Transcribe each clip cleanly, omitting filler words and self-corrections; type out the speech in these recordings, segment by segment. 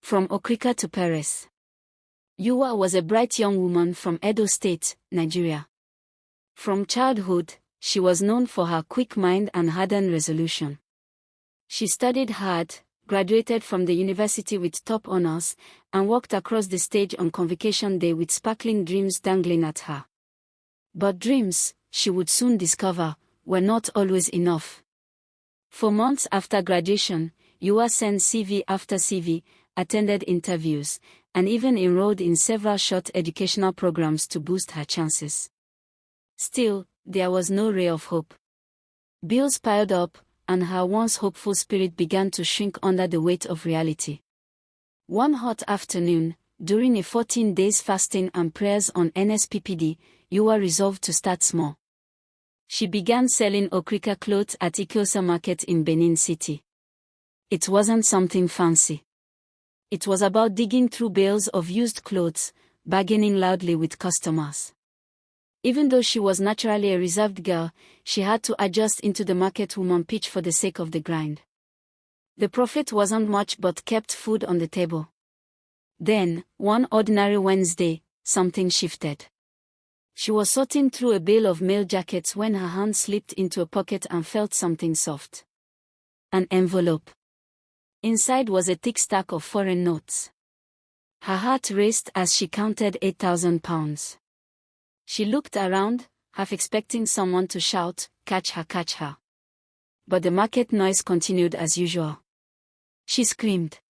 From Okrika to Paris. Yuwa was a bright young woman from Edo State, Nigeria. From childhood, she was known for her quick mind and hardened resolution. She studied hard, graduated from the university with top honors, and walked across the stage on convocation day with sparkling dreams dangling at her. But dreams, she would soon discover, were not always enough. For months after graduation, Yuwa sent CV after CV, attended interviews, and even enrolled in several short educational programs to boost her chances. Still, there was no ray of hope. Bills piled up, and her once hopeful spirit began to shrink under the weight of reality. One hot afternoon, during a 14 days fasting and prayers on NSPPD, Yuwa resolved to start small. She began selling Okrika clothes at Ekiosa market in Benin City. It wasn't something fancy. It was about digging through bales of used clothes, bargaining loudly with customers. Even though she was naturally a reserved girl, she had to adjust into the market woman pitch for the sake of the grind. The profit wasn't much but kept food on the table. Then, one ordinary Wednesday, something shifted. She was sorting through a bale of male jackets when her hand slipped into a pocket and felt something soft. An envelope. Inside was a thick stack of foreign notes. Her heart raced as she counted 8,000 pounds. She looked around, half expecting someone to shout, "Catch her, catch her." But the market noise continued as usual. She screamed.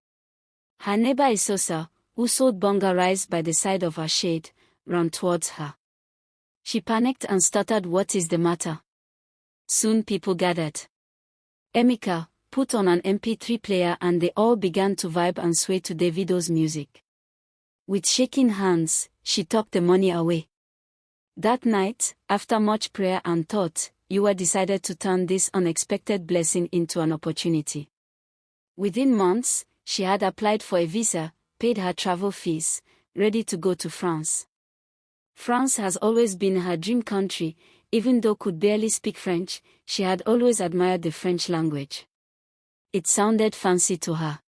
Her neighbor Ekiosa, who sold bonga rice by the side of her shade, ran towards her. She panicked and stuttered, "What is the matter?" Soon people gathered. Emeka put on an MP3 player and they all began to vibe and sway to Davido's music. With shaking hands, she tucked the money away. That night, after much prayer and thought, Yuwa decided to turn this unexpected blessing into an opportunity. Within months, she had applied for a visa, paid her travel fees, ready to go to France. France has always been her dream country. Even though could barely speak French, she had always admired the French language. It sounded fancy to her.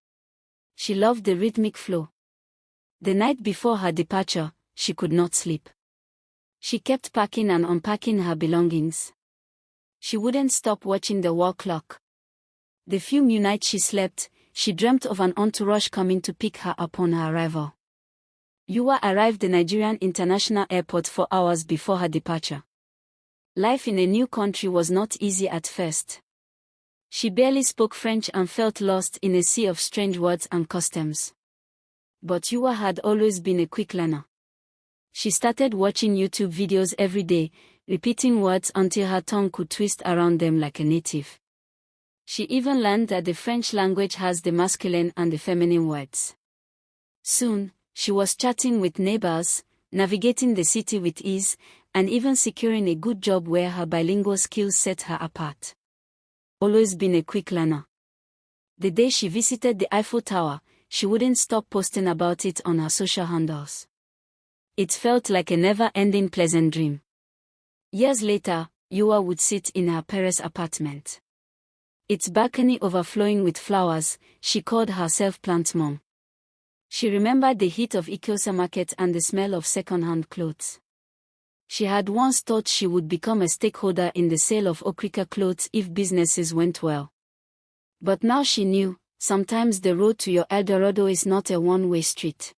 She loved the rhythmic flow. The night before her departure, she could not sleep. She kept packing and unpacking her belongings. She wouldn't stop watching the wall clock. The few nights she slept, she dreamt of an entourage coming to pick her up on her arrival. Yuwa arrived at the Nigerian International Airport 4 hours before her departure. Life in a new country was not easy at first. She barely spoke French and felt lost in a sea of strange words and customs. But Yuwa had always been a quick learner. She started watching YouTube videos every day, repeating words until her tongue could twist around them like a native. She even learned that the French language has the masculine and the feminine words. Soon, she was chatting with neighbors, navigating the city with ease, and even securing a good job where her bilingual skills set her apart. Always been a quick learner. The day she visited the Eiffel Tower, she wouldn't stop posting about it on her social handles. It felt like a never-ending pleasant dream. Years later, Yuwa would sit in her Paris apartment. Its balcony overflowing with flowers, she called herself Plant Mom. She remembered the heat of Ekiosa market and the smell of second-hand clothes. She had once thought she would become a stakeholder in the sale of Okrika clothes if businesses went well. But now she knew, sometimes the road to your El-ROI is not a one-way street.